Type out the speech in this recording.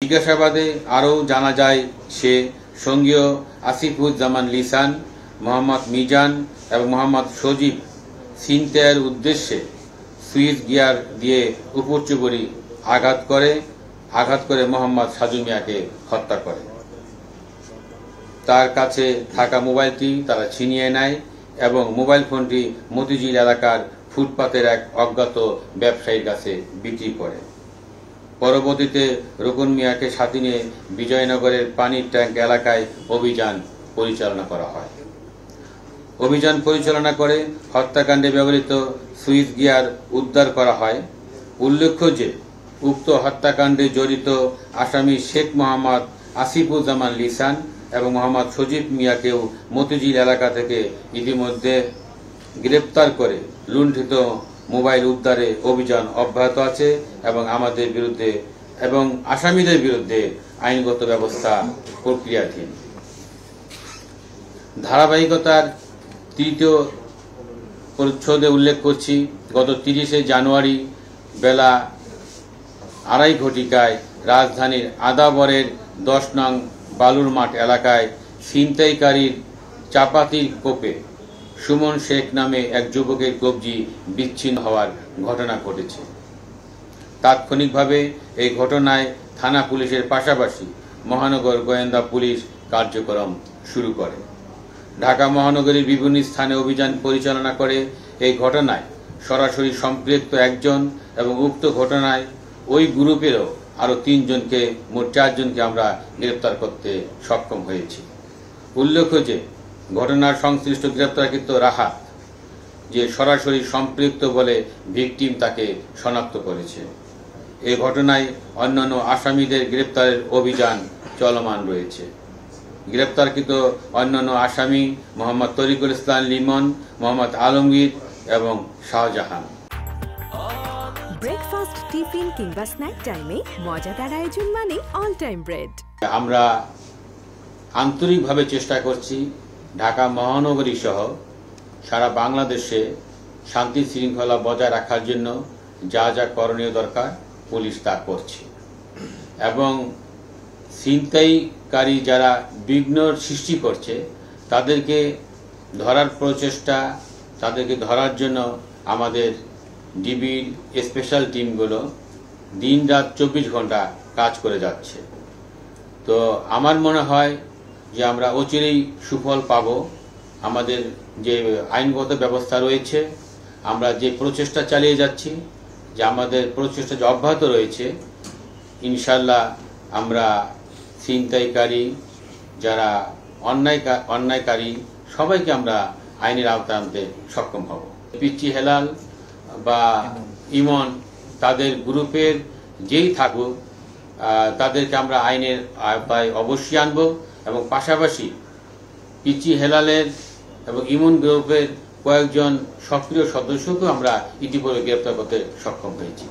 জিজ্ঞাসাবাদে আরও জানা যায় সে সঙ্গীয় আসিফুজ্জামান লিসান, মোহাম্মদ মিজান এবং মোহাম্মদ সজীব ছিনতাইয়ের উদ্দেশ্যে সুইচ গিয়ার দিয়ে উপচুপড়ি আঘাত করে মোহাম্মদ সাজু মিয়াকে হত্যা করে। তার কাছে থাকা মোবাইলটি তারা ছিনিয়ে নেয় এবং মোবাইল ফোনটি মতিঝিল এলাকার ফুটপাতের এক অজ্ঞাত ব্যবসায়ীর কাছে বিক্রি করে। পরবর্তীতে রুকন মিয়াকে সাথে নিয়ে বিজয়নগরের পানির ট্যাঙ্ক এলাকায় অভিযান পরিচালনা করা হয়। অভিযান পরিচালনা করে হত্যাকাণ্ডে ব্যবহৃত সুইচ গিয়ার উদ্ধার করা হয়। উল্লেখ্য যে উক্ত হত্যাকাণ্ডে জড়িত আসামি শেখ মোহাম্মদ আসিফুজ্জামান লিসান এবং মোহাম্মদ সজীব মিয়াকেও মতিঝিল এলাকা থেকে ইতিমধ্যে গ্রেপ্তার করে লুণ্ঠিত মোবাইল উদ্ধারে অভিযান অব্যাহত আছে এবং আমাদের বিরুদ্ধে এবং আসামিদের বিরুদ্ধে আইনগত ব্যবস্থা প্রক্রিয়াধীন। ধারাবাহিকতার তৃতীয় পরিচ্ছদে উল্লেখ করছি, গত 30শে জানুয়ারি বেলা 2:30 ঘটিকায় রাজধানীর আদাবরের 10 নং বালুর মাঠ এলাকায় ছিনতাইকারীর চাপাতির কোপে সুমন শেখ নামে এক যুবকের কবজি বিচ্ছিন্ন হওয়ার ঘটনা ঘটেছে। তাৎক্ষণিকভাবে এই ঘটনায় থানা পুলিশের পাশাপাশি মহানগর গোয়েন্দা পুলিশ কার্যক্রম শুরু করে। ঢাকা মহানগরীর বিভিন্ন স্থানে অভিযান পরিচালনা করে এই ঘটনায় সরাসরি সম্পৃক্ত একজন এবং উক্ত ঘটনায় ওই গ্রুপেরও আরও 3 জনকে, মোট 4 জনকে আমরা গ্রেপ্তার করতে সক্ষম হয়েছি। উল্লেখ্য যে ঘটনার সংশ্লিষ্ট গ্রেপ্তারকৃত রাহাত যে সরাসরি সম্পৃক্ত বলে ভিকটিম তাকে শনাক্ত করেছে। এই ঘটনায় অন্যান্য আসামিদের গ্রেপ্তারের অভিযান চলমান রয়েছে। গ্রেপ্তারকৃত অন্যান্য আসামি মোহাম্মদ তরিকুল ইসলাম লিমন, মোহাম্মদ আলমগীর এবং শাহজাহান। ব্রেকফাস্ট, টিফিন কিংবা স্ন্যাক টাইমে মজাদার আয়োজন মানে অল টাইম ব্রেড। আমরা আন্তরিকভাবে চেষ্টা করছি ঢাকা মহানগরী সহ সারা বাংলাদেশে শান্তি শৃঙ্খলা বজায় রাখার জন্য যা যা করণীয় দরকার পুলিশ তা করছে এবং ছিনতাইকারী যারা বিঘ্ন সৃষ্টি করছে তাদেরকে ধরার প্রচেষ্টা, তাদেরকে ধরার জন্য আমাদের ডিবির স্পেশাল টিমগুলো দিন-রাত 24 ঘন্টা কাজ করে যাচ্ছে। তো আমার মনে হয় যে আমরা অচিরেই সুফল পাব। আমাদের যে আইনগত ব্যবস্থা রয়েছে, আমরা যে প্রচেষ্টা চালিয়ে যাচ্ছি, যে আমাদের প্রচেষ্টা যে অব্যাহত রয়েছে, ইনশাল্লাহ আমরা ছিনতাইকারী যারা অন্যায়কারী সবাইকে আমরা আইনের আওতায় আনতে সক্ষম হব। পিচ্চি হেলাল বা ইমন তাদের গ্রুপের যেই থাকুক তাদেরকে আমরা আইনের আওতায় অবশ্যই আনব এবং পাশাপাশি পিচ্চি হেলালের এবং ইমন গ্রুপের কয়েকজন সক্রিয় সদস্যকেও আমরা ইতিপূর্বে গ্রেপ্তার করতে সক্ষম হয়েছি।